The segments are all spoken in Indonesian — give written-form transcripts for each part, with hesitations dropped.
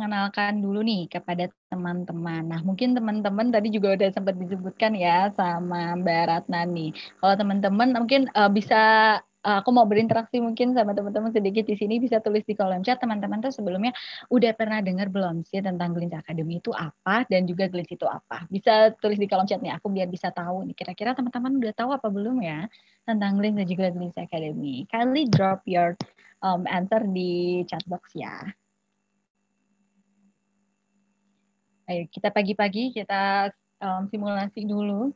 mengenalkan dulu nih kepada teman-teman. Nah, mungkin teman-teman tadi juga udah sempat disebutkan ya sama Mbak Ratna nih. Kalau teman-teman mungkin bisa aku mau berinteraksi mungkin sama teman-teman sedikit di sini, bisa tulis di kolom chat teman-teman tuh sebelumnya udah pernah dengar belum sih tentang Glint Academy itu apa dan juga Glint itu apa? Bisa tulis di kolom chat nih aku biar bisa tahu nih kira-kira teman-teman udah tahu apa belum ya tentang Glint dan juga Glint Academy. Kindly drop your answer di chat box ya. Ayo kita pagi-pagi kita simulasi dulu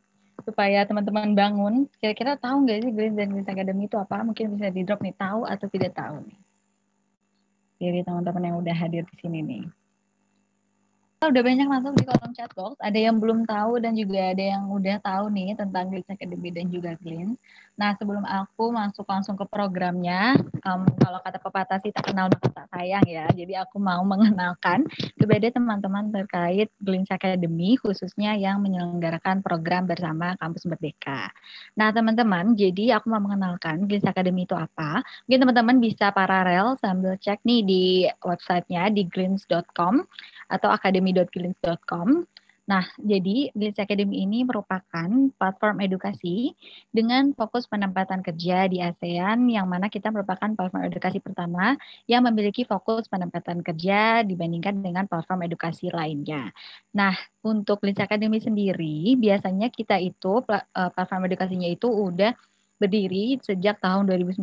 supaya teman-teman bangun. Kira-kira tahu nggak sih Glint dan Glint Academy itu apa? Mungkin bisa di drop nih, tahu atau tidak tahu nih. Dari teman-teman yang udah hadir di sini nih. Udah banyak masuk di kolom chat box. Ada yang belum tahu dan juga ada yang udah tahu nih tentang Glint Academy dan juga Glint. Nah, sebelum aku masuk langsung ke programnya, kalau kata pepatah sih tak kenal maka tak sayang ya. Jadi aku mau mengenalkan kepada teman-teman terkait Glint Academy, khususnya yang menyelenggarakan program bersama Kampus Merdeka. Nah, teman-teman, jadi aku mau mengenalkan Glint Academy itu apa. Mungkin teman-teman bisa paralel sambil cek nih di websitenya di glints.com atau academy.glints.com. Nah, jadi Glint Academy ini merupakan platform edukasi dengan fokus penempatan kerja di ASEAN, yang mana kita merupakan platform edukasi pertama yang memiliki fokus penempatan kerja dibandingkan dengan platform edukasi lainnya. Nah, untuk Glint Academy sendiri, biasanya kita itu platform edukasinya itu udah berdiri sejak tahun 2019,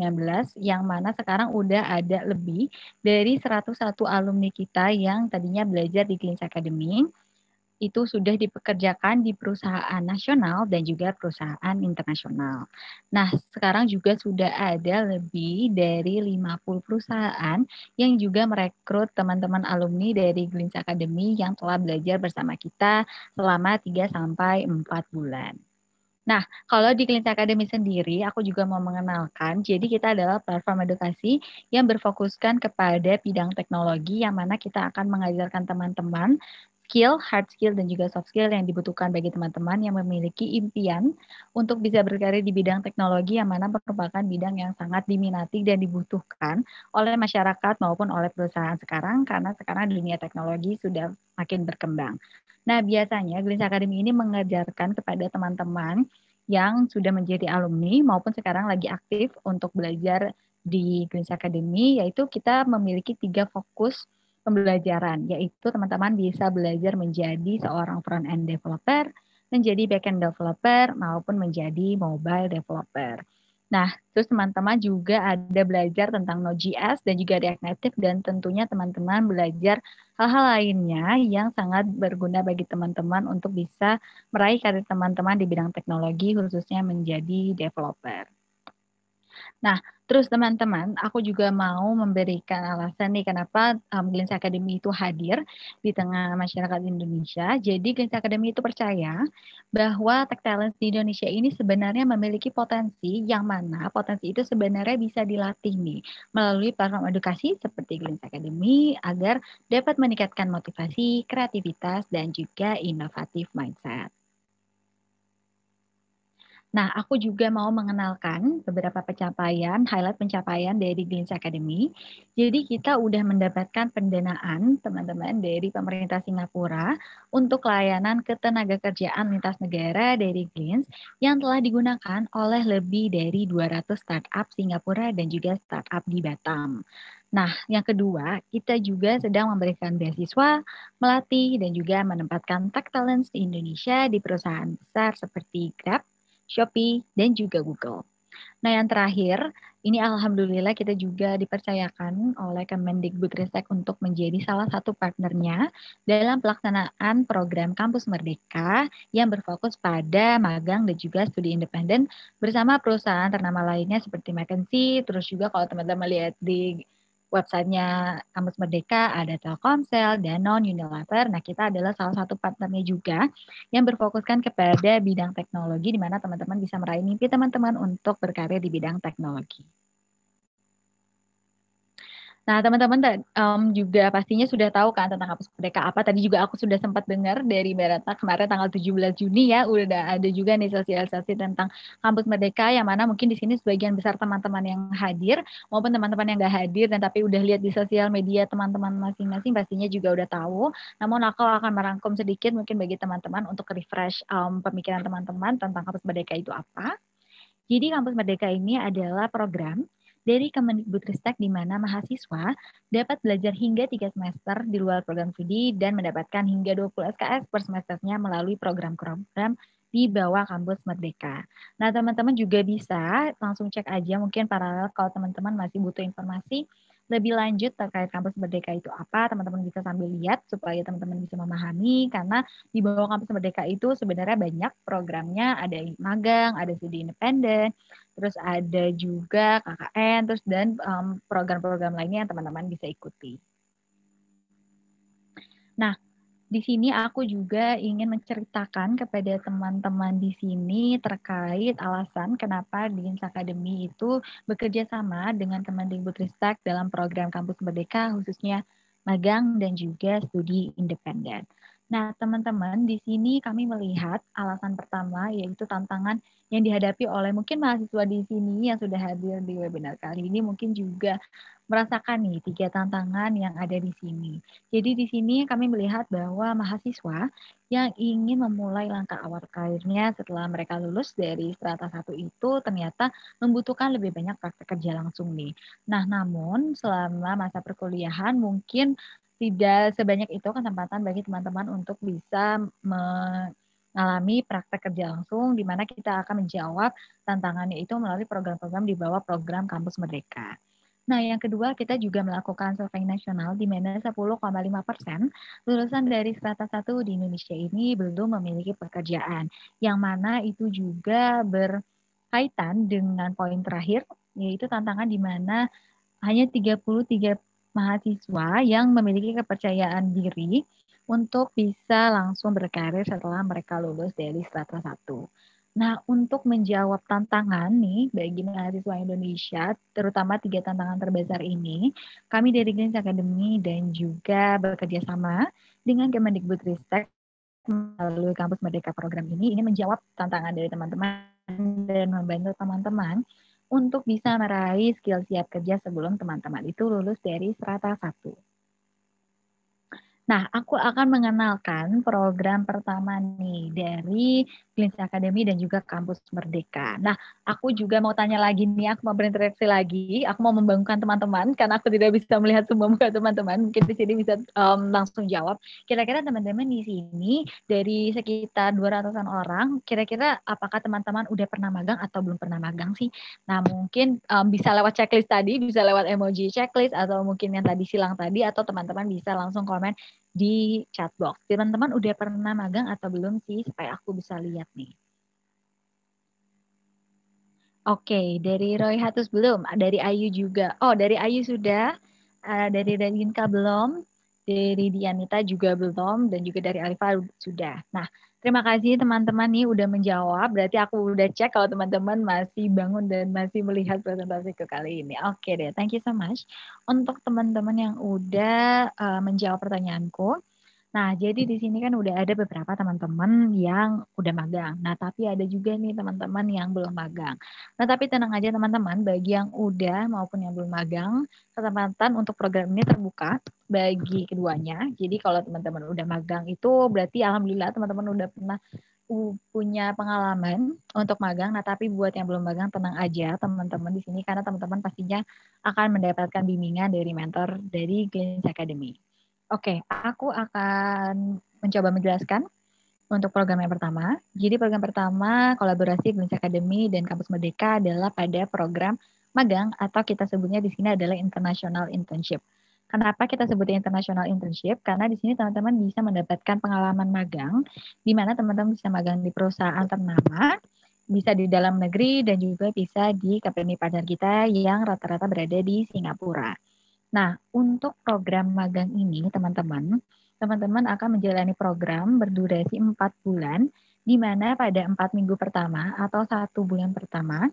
yang mana sekarang udah ada lebih dari 101 alumni kita yang tadinya belajar di Glint Academy, itu sudah dipekerjakan di perusahaan nasional dan juga perusahaan internasional. Nah, sekarang juga sudah ada lebih dari 50 perusahaan yang juga merekrut teman-teman alumni dari Glint Academy yang telah belajar bersama kita selama 3-4 bulan. Nah, kalau di Glint Academy sendiri, aku juga mau mengenalkan, jadi kita adalah platform edukasi yang berfokuskan kepada bidang teknologi, yang mana kita akan mengajarkan teman-teman skill, hard skill, dan juga soft skill yang dibutuhkan bagi teman-teman yang memiliki impian untuk bisa berkarir di bidang teknologi, yang mana merupakan bidang yang sangat diminati dan dibutuhkan oleh masyarakat maupun oleh perusahaan sekarang, karena sekarang dunia teknologi sudah makin berkembang. Nah, biasanya Glint Academy ini mengajarkan kepada teman-teman yang sudah menjadi alumni maupun sekarang lagi aktif untuk belajar di Glint Academy, yaitu kita memiliki 3 fokus pembelajaran, yaitu teman-teman bisa belajar menjadi seorang front-end developer, menjadi back-end developer, maupun menjadi mobile developer. Nah, terus teman-teman juga ada belajar tentang Node.js dan juga React Native, dan tentunya teman-teman belajar hal-hal lainnya yang sangat berguna bagi teman-teman untuk bisa meraih karir teman-teman di bidang teknologi, khususnya menjadi developer. Nah, terus teman-teman, aku juga mau memberikan alasan nih kenapa Glint Academy itu hadir di tengah masyarakat Indonesia. Jadi Glint Academy itu percaya bahwa tech talent di Indonesia ini sebenarnya memiliki potensi, yang mana potensi itu sebenarnya bisa dilatih nih melalui platform edukasi seperti Glint Academy agar dapat meningkatkan motivasi, kreativitas, dan juga inovatif mindset. Nah, aku juga mau mengenalkan beberapa pencapaian, highlight pencapaian dari Glint Academy. Jadi kita udah mendapatkan pendanaan teman-teman dari pemerintah Singapura untuk layanan ketenagakerjaan lintas negara dari Glint yang telah digunakan oleh lebih dari 200 startup Singapura dan juga startup di Batam. Nah, yang kedua, kita juga sedang memberikan beasiswa, melatih, dan juga menempatkan tech talents di Indonesia di perusahaan besar seperti Grab, Shopee, dan juga Google. Nah, yang terakhir, ini alhamdulillah kita juga dipercayakan oleh Kemendikbudristek untuk menjadi salah satu partnernya dalam pelaksanaan program Kampus Merdeka yang berfokus pada magang dan juga studi independen bersama perusahaan ternama lainnya seperti McKinsey. Terus juga kalau teman-teman lihat di websitenya Kampus Merdeka ada Telkomsel, Danone, Unilever. Nah, kita adalah salah satu partnernya juga yang berfokuskan kepada bidang teknologi, di mana teman-teman bisa meraih mimpi teman-teman untuk berkarir di bidang teknologi. Nah, teman-teman juga pastinya sudah tahu kan tentang Kampus Merdeka apa. Tadi juga aku sudah sempat dengar dari Mbak Ratna kemarin tanggal 17 Juni ya, udah ada juga nih sosialisasi tentang Kampus Merdeka yang mana mungkin di sini sebagian besar teman-teman yang hadir maupun teman-teman yang nggak hadir dan tapi udah lihat di sosial media teman-teman masing-masing pastinya juga udah tahu. Namun aku akan merangkum sedikit mungkin bagi teman-teman untuk refresh pemikiran teman-teman tentang Kampus Merdeka itu apa. Jadi Kampus Merdeka ini adalah program dari Kemendikbudristek di mana mahasiswa dapat belajar hingga 3 semester di luar program studi dan mendapatkan hingga 20 SKS per semesternya melalui program-program di bawah Kampus Merdeka. Nah, teman-teman juga bisa langsung cek aja mungkin paralel kalau teman-teman masih butuh informasi lebih lanjut terkait Kampus Merdeka itu apa, teman-teman bisa sambil lihat supaya teman-teman bisa memahami karena di bawah Kampus Merdeka itu sebenarnya banyak programnya, ada magang, ada studi independen, terus ada juga KKN, terus dan program-program lainnya yang teman-teman bisa ikuti. Nah, di sini aku juga ingin menceritakan kepada teman-teman di sini terkait alasan kenapa Deans Academy itu bekerja sama dengan Kemendikbudristek dalam program Kampus Merdeka khususnya magang dan juga studi independen. Nah, teman-teman, di sini kami melihat alasan pertama yaitu tantangan yang dihadapi oleh mungkin mahasiswa di sini yang sudah hadir di webinar kali ini mungkin juga merasakan nih 3 tantangan yang ada di sini. Jadi di sini kami melihat bahwa mahasiswa yang ingin memulai langkah awal karirnya setelah mereka lulus dari strata 1 itu ternyata membutuhkan lebih banyak praktek kerja langsung nih. Nah, namun selama masa perkuliahan mungkin tidak sebanyak itu kesempatan bagi teman-teman untuk bisa mengalami praktek kerja langsung di mana kita akan menjawab tantangannya itu melalui program-program di bawah program Kampus Merdeka. Nah, yang kedua, kita juga melakukan survei nasional di mana 10,5% lulusan dari strata 1 di Indonesia ini belum memiliki pekerjaan. Yang mana itu juga berkaitan dengan poin terakhir, yaitu tantangan di mana hanya 33 mahasiswa yang memiliki kepercayaan diri untuk bisa langsung berkarir setelah mereka lulus dari strata 1. Nah, untuk menjawab tantangan nih bagi mahasiswa Indonesia, terutama 3 tantangan terbesar ini, kami dari Greens Academy dan juga bekerja sama dengan Kemendikbudristek melalui Kampus Merdeka program ini menjawab tantangan dari teman-teman dan membantu teman-teman untuk bisa meraih skill siap kerja sebelum teman-teman itu lulus dari strata 1. Nah, aku akan mengenalkan program pertama nih dari Greens Academy dan juga Kampus Merdeka. Nah, aku juga mau tanya lagi nih, aku mau berinteraksi lagi, aku mau membangunkan teman-teman karena aku tidak bisa melihat semua muka teman-teman. Mungkin di sini bisa langsung jawab. Kira-kira teman-teman di sini dari sekitar 200-an orang, kira-kira apakah teman-teman udah pernah magang atau belum pernah magang sih? Nah, mungkin bisa lewat checklist tadi, bisa lewat emoji checklist atau mungkin yang tadi silang tadi atau teman-teman bisa langsung komen di chat box. Teman-teman udah pernah magang atau belum sih supaya aku bisa lihat nih. Oke, dari Roy Hatus belum, dari Ayu juga. Oh, dari Ayu sudah, dari Radinka belum, dari Dianita juga belum, dan juga dari Alifa sudah. Nah, terima kasih teman-teman nih udah menjawab. Berarti aku udah cek kalau teman-teman masih bangun dan masih melihat presentasiku kali ini. Oke deh, thank you so much. Untuk teman-teman yang udah menjawab pertanyaanku, nah, jadi di sini kan udah ada beberapa teman-teman yang udah magang. Nah, tapi ada juga nih teman-teman yang belum magang. Nah, tapi tenang aja teman-teman, bagi yang udah maupun yang belum magang, kesempatan untuk program ini terbuka bagi keduanya. Jadi kalau teman-teman udah magang itu berarti alhamdulillah teman-teman udah pernah punya pengalaman untuk magang. Nah, tapi buat yang belum magang tenang aja teman-teman di sini karena teman-teman pastinya akan mendapatkan bimbingan dari mentor dari Greens Academy. Oke, aku akan mencoba menjelaskan untuk program yang pertama. Jadi program pertama kolaborasi Greens Academy dan Kampus Merdeka adalah pada program magang atau kita sebutnya di sini adalah International Internship. Kenapa kita sebutnya International Internship? Karena di sini teman-teman bisa mendapatkan pengalaman magang, di mana teman-teman bisa magang di perusahaan ternama, bisa di dalam negeri, dan juga bisa di company partner kita yang rata-rata berada di Singapura. Nah, untuk program magang ini, teman-teman akan menjalani program berdurasi 4 bulan, di mana pada 4 minggu pertama atau 1 bulan pertama,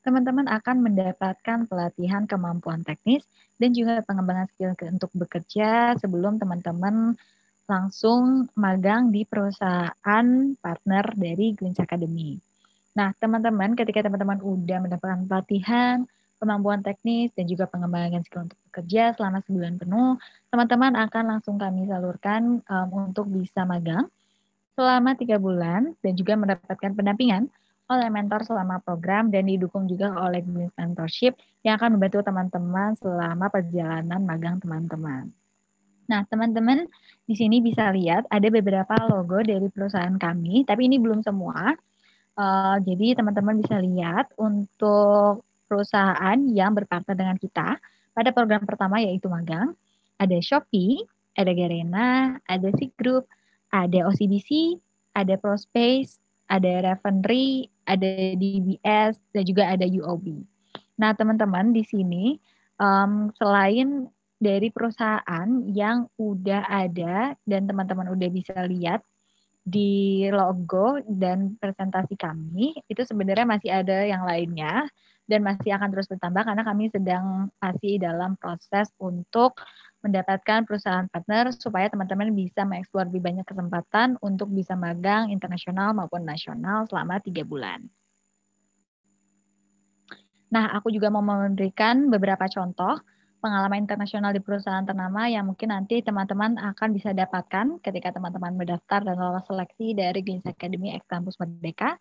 teman-teman akan mendapatkan pelatihan kemampuan teknis dan juga pengembangan skill untuk bekerja sebelum teman-teman langsung magang di perusahaan partner dari Greens Academy. Nah, teman-teman, ketika teman-teman udah mendapatkan pelatihan, kemampuan teknis, dan juga pengembangan skill untuk bekerja selama sebulan penuh, teman-teman akan langsung kami salurkan untuk bisa magang selama 3 bulan dan juga mendapatkan pendampingan oleh mentor selama program dan didukung juga oleh Greens Mentorship yang akan membantu teman-teman selama perjalanan magang teman-teman. Nah, teman-teman di sini bisa lihat ada beberapa logo dari perusahaan kami, tapi ini belum semua. Jadi teman-teman bisa lihat untuk perusahaan yang berpartner dengan kita pada program pertama yaitu magang, ada Shopee, ada Garena, ada Sig Group, ada OCBC, ada Prospace, ada Revenry, ada DBS, dan juga ada UOB. Nah, teman-teman di sini selain dari perusahaan yang udah ada dan teman-teman udah bisa lihat di logo dan presentasi kami, itu sebenarnya masih ada yang lainnya dan masih akan terus bertambah karena kami sedang masih dalam proses untuk mendapatkan perusahaan partner supaya teman-teman bisa mengeksplor lebih banyak kesempatan untuk bisa magang internasional maupun nasional selama 3 bulan. Nah, aku juga mau memberikan beberapa contoh pengalaman internasional di perusahaan ternama yang mungkin nanti teman-teman akan bisa dapatkan ketika teman-teman mendaftar dan lolos seleksi dari Greens Academy X Kampus Merdeka.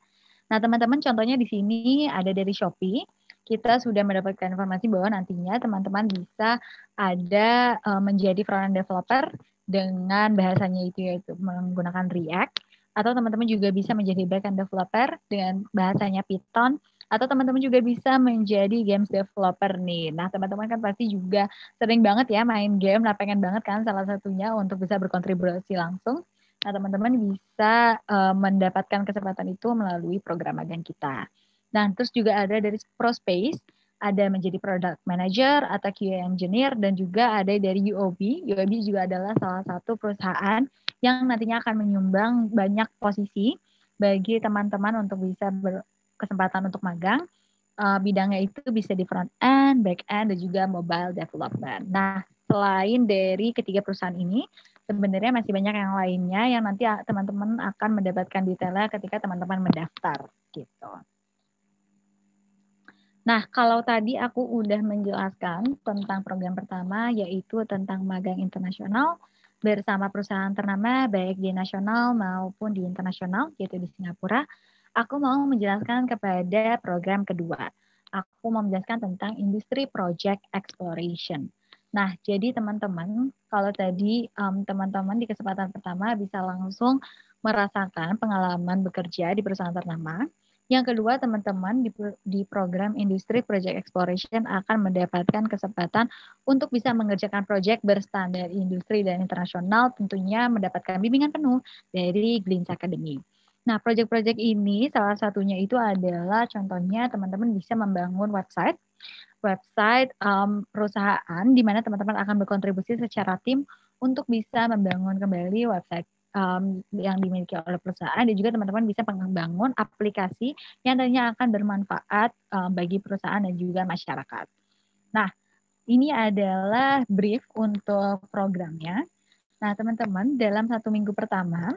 Nah, teman-teman contohnya di sini ada dari Shopee. Kita sudah mendapatkan informasi bahwa nantinya teman-teman bisa ada menjadi front-end developer dengan bahasanya itu yaitu menggunakan React atau teman-teman juga bisa menjadi back-end developer dengan bahasanya Python atau teman-teman juga bisa menjadi games developer nih. Nah, teman-teman kan pasti juga sering banget ya main game, nah pengen banget kan salah satunya untuk bisa berkontribusi langsung. Nah, teman-teman bisa mendapatkan kesempatan itu melalui program magang kita. Nah, terus juga ada dari ProSpace, ada menjadi product manager atau QA engineer dan juga ada dari UOB. UOB juga adalah salah satu perusahaan yang nantinya akan menyumbang banyak posisi bagi teman-teman untuk bisa kesempatan untuk magang. Bidangnya itu bisa di front end, back end, dan juga mobile development. Nah, selain dari ketiga perusahaan ini, sebenarnya masih banyak yang lainnya yang nanti teman-teman akan mendapatkan detailnya ketika teman-teman mendaftar gitu. Nah, kalau tadi aku udah menjelaskan tentang program pertama yaitu tentang magang internasional bersama perusahaan ternama baik di nasional maupun di internasional yaitu di Singapura, aku mau menjelaskan kepada program kedua. Aku mau menjelaskan tentang industri project exploration. Nah, jadi teman-teman, kalau tadi teman-teman di kesempatan pertama bisa langsung merasakan pengalaman bekerja di perusahaan ternama. Yang kedua, teman-teman di program Industri Project Exploration akan mendapatkan kesempatan untuk bisa mengerjakan proyek berstandar industri dan internasional, tentunya mendapatkan bimbingan penuh dari Greens Academy. Nah, proyek-proyek ini salah satunya itu adalah contohnya teman-teman bisa membangun website perusahaan di mana teman-teman akan berkontribusi secara tim untuk bisa membangun kembali website yang dimiliki oleh perusahaan dan juga teman-teman bisa membangun aplikasi yang nantinya akan bermanfaat bagi perusahaan dan juga masyarakat. Nah, ini adalah brief untuk programnya. Nah, teman-teman, dalam 1 minggu pertama,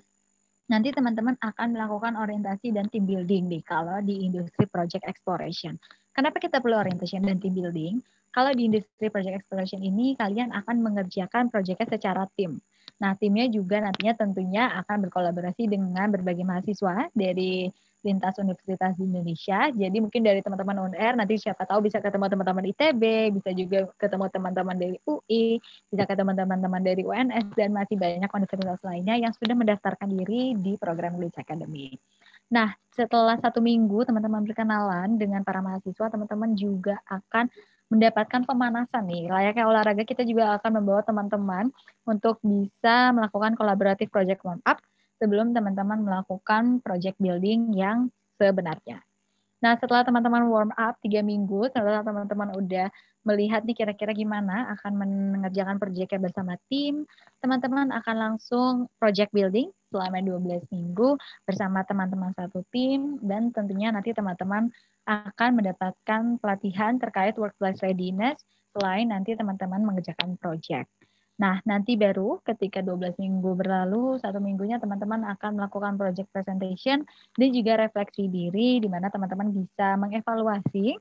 nanti teman-teman akan melakukan orientasi dan team building nih kalau di industri project exploration. Kenapa kita perlu orientation dan team building? Kalau di industri project exploration ini kalian akan mengerjakan proyeknya secara tim. Nah, timnya juga nantinya tentunya akan berkolaborasi dengan berbagai mahasiswa dari lintas universitas di Indonesia. Jadi mungkin dari teman-teman UNR nanti siapa tahu bisa ketemu teman-teman ITB, bisa juga ketemu teman-teman dari UI, bisa ketemu teman-teman dari UNS dan masih banyak universitas lainnya yang sudah mendaftarkan diri di program Glitch Academy. Nah, setelah 1 minggu teman-teman berkenalan dengan para mahasiswa, teman-teman juga akan mendapatkan pemanasan nih. Layaknya olahraga, kita juga akan membawa teman-teman untuk bisa melakukan kolaboratif project warm up sebelum teman-teman melakukan project building yang sebenarnya. Nah, setelah teman-teman warm up 3 minggu, setelah teman-teman udah melihat nih kira-kira gimana akan mengerjakan proyeknya bersama tim, teman-teman akan langsung project building selama 12 minggu bersama teman-teman satu tim, dan tentunya nanti teman-teman akan mendapatkan pelatihan terkait workplace readiness selain nanti teman-teman mengerjakan project. Nah, nanti baru ketika 12 minggu berlalu, 1 minggunya teman-teman akan melakukan project presentation dan juga refleksi diri, di mana teman-teman bisa mengevaluasi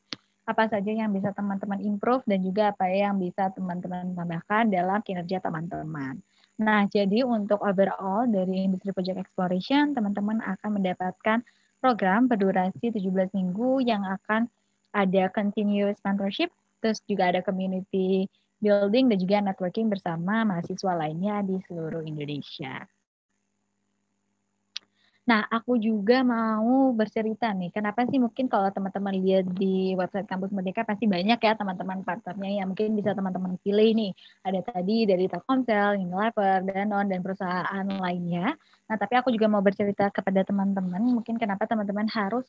apa saja yang bisa teman-teman improve dan juga apa yang bisa teman-teman tambahkan dalam kinerja teman-teman. Nah, jadi untuk overall dari industri project exploration, teman-teman akan mendapatkan program berdurasi 17 minggu yang akan ada continuous mentorship, terus juga ada community building dan juga networking bersama mahasiswa lainnya di seluruh Indonesia. Nah, aku juga mau bercerita nih, kenapa sih mungkin kalau teman-teman lihat di website Kampus Merdeka pasti banyak ya teman-teman partnernya yang mungkin bisa teman-teman pilih nih. Ada tadi dari Telkomsel, Unilever, Danone, dan perusahaan lainnya. Nah, tapi aku juga mau bercerita kepada teman-teman, mungkin kenapa teman-teman harus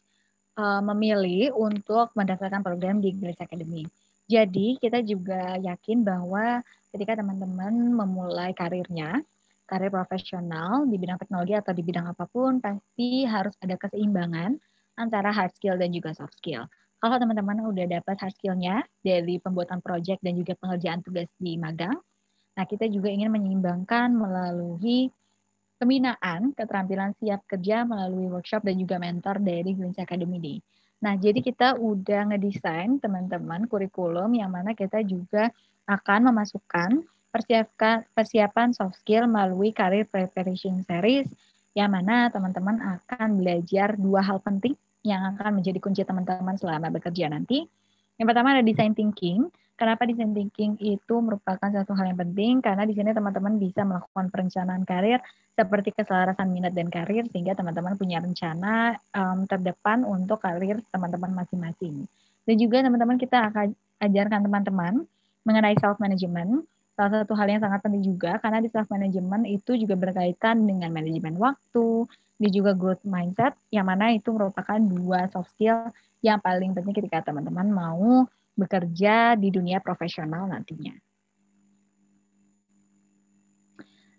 memilih untuk mendaftarkan program di Grace Academy. Jadi, kita juga yakin bahwa ketika teman-teman memulai karirnya, karir profesional di bidang teknologi atau di bidang apapun, pasti harus ada keseimbangan antara hard skill dan juga soft skill. Kalau teman-teman udah dapat hard skill-nya dari pembuatan project dan juga pengerjaan tugas di magang, nah kita juga ingin menyeimbangkan melalui pembinaan keterampilan siap kerja melalui workshop dan juga mentor dari Greens Academy ini. Nah, jadi kita udah ngedesain teman-teman kurikulum yang mana kita juga akan memasukkan persiapan soft skill melalui career preparation series yang mana teman-teman akan belajar 2 hal penting yang akan menjadi kunci teman-teman selama bekerja nanti. Yang pertama ada design thinking. Kenapa design thinking itu merupakan satu hal yang penting? Karena di sini teman-teman bisa melakukan perencanaan karir seperti keselarasan minat dan karir sehingga teman-teman punya rencana terdepan untuk karir teman-teman masing-masing. Dan juga teman-teman kita akan ajarkan teman-teman mengenai self management. Salah satu hal yang sangat penting juga karena di self management itu juga berkaitan dengan manajemen waktu, dan juga growth mindset yang mana itu merupakan 2 soft skill yang paling penting ketika teman-teman mau bekerja di dunia profesional nantinya.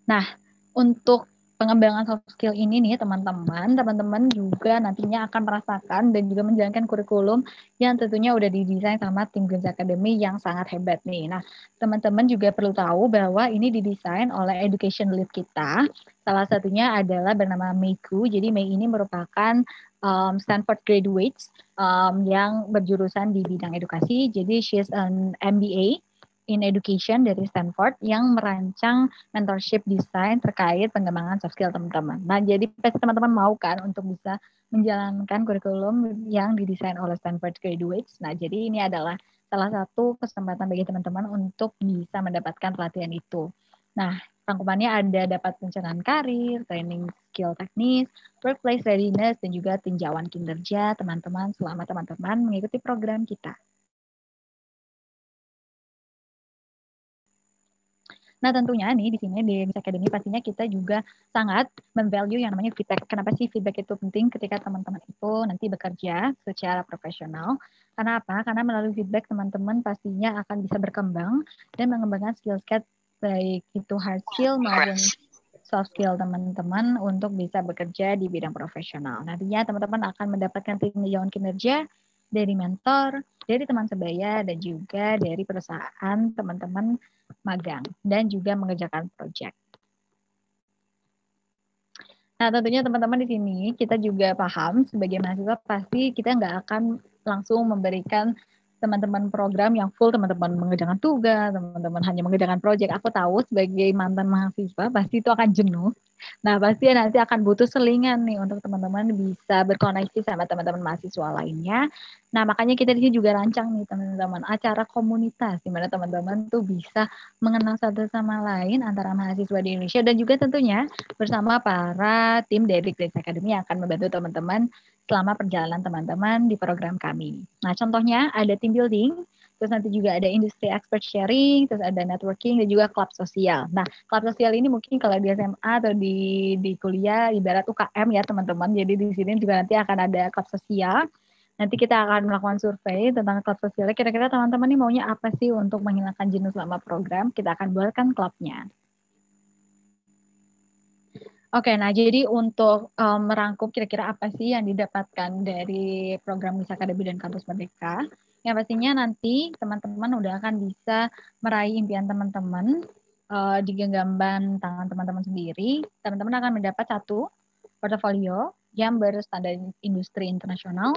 Nah, untuk pengembangan soft skill ini nih teman-teman juga nantinya akan merasakan dan juga menjalankan kurikulum yang tentunya udah didesain sama tim Greens Academy yang sangat hebat nih. Nah, teman-teman juga perlu tahu bahwa ini didesain oleh education lead kita. Salah satunya adalah bernama Meiku. Jadi Mei ini merupakan Stanford graduates yang berjurusan di bidang edukasi. Jadi she's an MBA in Education dari Stanford yang merancang mentorship design terkait pengembangan soft skill teman-teman. Nah, jadi pasti teman-teman mau kan untuk bisa menjalankan kurikulum yang didesain oleh Stanford Graduates. Nah, jadi ini adalah salah satu kesempatan bagi teman-teman untuk bisa mendapatkan pelatihan itu. Nah, rangkumannya ada dapat pencernaan karir, training skill teknis, workplace readiness, dan juga tinjauan kinerja teman-teman selama teman-teman mengikuti program kita. Nah, tentunya nih di sini di Indonesia Academy pastinya kita juga sangat memvalue yang namanya feedback. Kenapa sih feedback itu penting ketika teman-teman itu nanti bekerja secara profesional? Karena apa? Karena melalui feedback teman-teman pastinya akan bisa berkembang dan mengembangkan skill set baik itu hard skill maupun soft skill teman-teman untuk bisa bekerja di bidang profesional. Nantinya teman-teman akan mendapatkan tinjauan kinerja dari mentor, dari teman sebaya, dan juga dari perusahaan teman-teman magang dan juga mengerjakan proyek. Nah, tentunya teman-teman di sini kita juga paham sebagai mahasiswa pasti kita nggak akan langsung memberikan teman-teman program yang full teman-teman mengerjakan tugas, teman-teman hanya mengerjakan proyek. Aku tahu sebagai mantan mahasiswa pasti itu akan jenuh. Nah, pasti nanti akan butuh selingan nih untuk teman-teman bisa berkoneksi sama teman-teman mahasiswa lainnya. Nah, makanya kita di sini juga rancang nih teman-teman acara komunitas di mana teman-teman tuh bisa mengenal satu sama lain antara mahasiswa di Indonesia dan juga tentunya bersama para tim dari Grace Academy yang akan membantu teman-teman selama perjalanan teman-teman di program kami. Nah, contohnya ada team building, terus nanti juga ada industri expert sharing, terus ada networking dan juga klub sosial. Nah, klub sosial ini mungkin kalau di SMA atau di kuliah ibarat UKM ya teman-teman. Jadi di sini juga nanti akan ada klub sosial. Nanti kita akan melakukan survei tentang klub sosialnya. Kira-kira teman-teman ini maunya apa sih untuk menghilangkan jenuh selama program? Kita akan buatkan klubnya. Oke, nah jadi untuk merangkum kira-kira apa sih yang didapatkan dari program Wisata Akademi dan Kampus Merdeka, yang pastinya nanti teman-teman udah akan bisa meraih impian teman-teman di genggaman tangan teman-teman sendiri. Teman-teman akan mendapat satu portofolio yang berstandar industri internasional.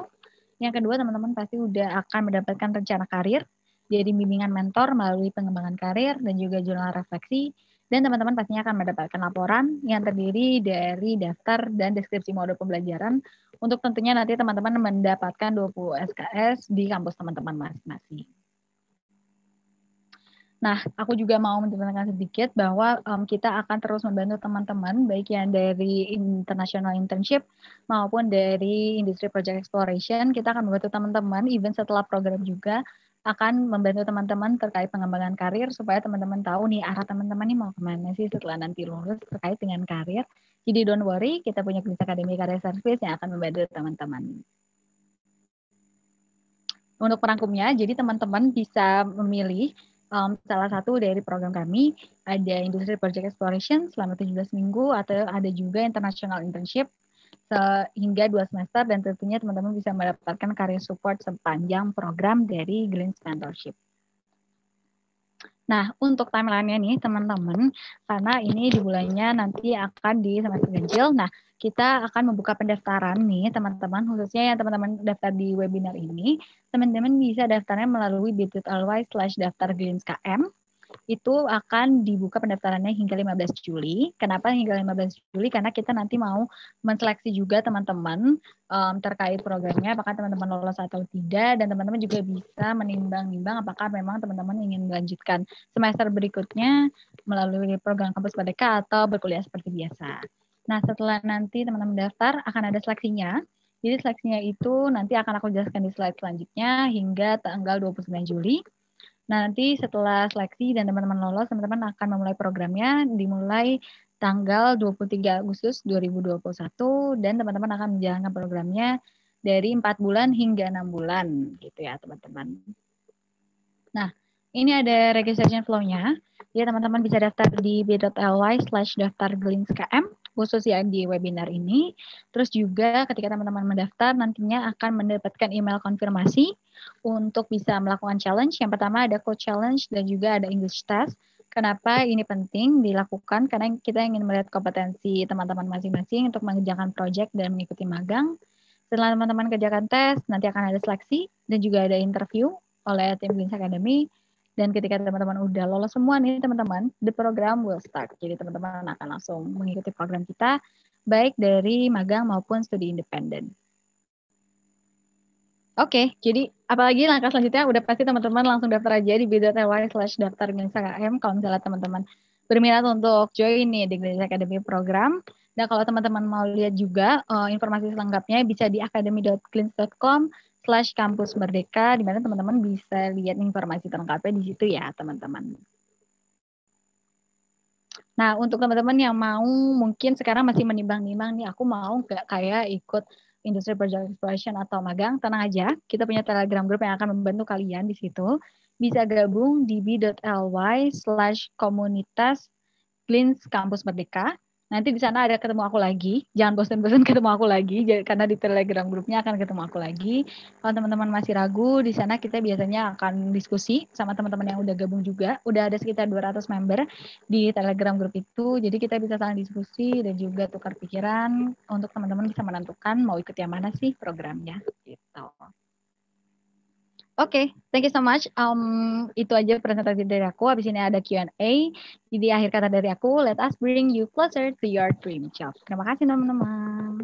Yang kedua, teman-teman pasti udah akan mendapatkan rencana karir, jadi bimbingan mentor melalui pengembangan karir dan juga jurnal refleksi. Dan teman-teman pastinya akan mendapatkan laporan yang terdiri dari daftar dan deskripsi mode pembelajaran untuk tentunya nanti teman-teman mendapatkan 20 SKS di kampus teman-teman masing-masing. Nah, aku juga mau menjelaskan sedikit bahwa kita akan terus membantu teman-teman, baik yang dari international internship maupun dari industri project exploration. Kita akan membantu teman-teman, even setelah program juga, akan membantu teman-teman terkait pengembangan karir, supaya teman-teman tahu nih arah teman-teman ini mau kemana sih setelah nanti lulus terkait dengan karir. Jadi don't worry, kita punya Glimpse Academy Career Service yang akan membantu teman-teman. Untuk perangkumnya, jadi teman-teman bisa memilih salah satu dari program kami, ada Industri Project Exploration selama 17 minggu, atau ada juga International Internship hingga 2 semester, dan tentunya teman-teman bisa mendapatkan career support sepanjang program dari Glimpse Mentorship. Nah, untuk timeline-nya nih teman-teman, karena ini di bulannya nanti akan di semester ganjil. Nah, kita akan membuka pendaftaran nih teman-teman, khususnya yang teman-teman daftar di webinar ini, teman-teman bisa daftarnya melalui bit.ly/daftar Glimpse KM. Itu akan dibuka pendaftarannya hingga 15 Juli. Kenapa hingga 15 Juli? Karena kita nanti mau menseleksi juga teman-teman terkait programnya, apakah teman-teman lolos atau tidak, dan teman-teman juga bisa menimbang-nimbang apakah memang teman-teman ingin melanjutkan semester berikutnya melalui program Kampus Merdeka atau berkuliah seperti biasa. Nah, setelah nanti teman-teman daftar, akan ada seleksinya. Jadi seleksinya itu nanti akan aku jelaskan di slide selanjutnya hingga tanggal 29 Juli. Nah, nanti setelah seleksi dan teman-teman lolos, teman-teman akan memulai programnya dimulai tanggal 23 Agustus 2021 dan teman-teman akan menjalankan programnya dari 4 bulan hingga 6 bulan gitu ya, teman-teman. Nah, ini ada registration flow-nya. Jadi teman-teman bisa daftar di bit.ly/daftar Glimpse KM khusus ya di webinar ini. Terus juga ketika teman-teman mendaftar nantinya akan mendapatkan email konfirmasi untuk bisa melakukan challenge. Yang pertama ada code challenge dan juga ada English test. Kenapa ini penting dilakukan? Karena kita ingin melihat kompetensi teman-teman masing-masing untuk mengerjakan project dan mengikuti magang. Setelah teman-teman kerjakan tes, nanti akan ada seleksi dan juga ada interview oleh tim Glimpse Academy. Dan ketika teman-teman udah lolos semua nih teman-teman, the program will start. Jadi teman-teman akan langsung mengikuti program kita, baik dari magang maupun studi independen. Oke, jadi apalagi langkah selanjutnya udah pasti teman-teman langsung daftar aja di bit.ly/daftar Glimpse KM kalau misalnya teman-teman berminat untuk join nih di Glimpse Academy program. Dan kalau teman-teman mau lihat juga informasi selengkapnya bisa di academy.glimpse.com/kampus merdeka, di mana teman-teman bisa lihat informasi selengkapnya di situ ya teman-teman. Nah, untuk teman-teman yang mau mungkin sekarang masih menimbang-nimbang nih, aku mau nggak kayak ikut industri project exploration atau magang, tenang aja, kita punya Telegram group yang akan membantu kalian di situ. Bisa gabung di b.ly/komunitas Glimpse Kampus Merdeka. Nanti di sana ada ketemu aku lagi. Jangan bosan-bosan ketemu aku lagi, karena di Telegram grupnya akan ketemu aku lagi. Kalau teman-teman masih ragu, di sana kita biasanya akan diskusi sama teman-teman yang udah gabung juga. Udah ada sekitar 200 member di Telegram grup itu. Jadi kita bisa saling diskusi dan juga tukar pikiran untuk teman-teman bisa menentukan mau ikut yang mana sih programnya. Gitu. Oke, thank you so much. Itu aja presentasi dari aku. Habis ini ada Q&A. Jadi akhir kata dari aku, let us bring you closer to your dream job. Terima kasih teman-teman.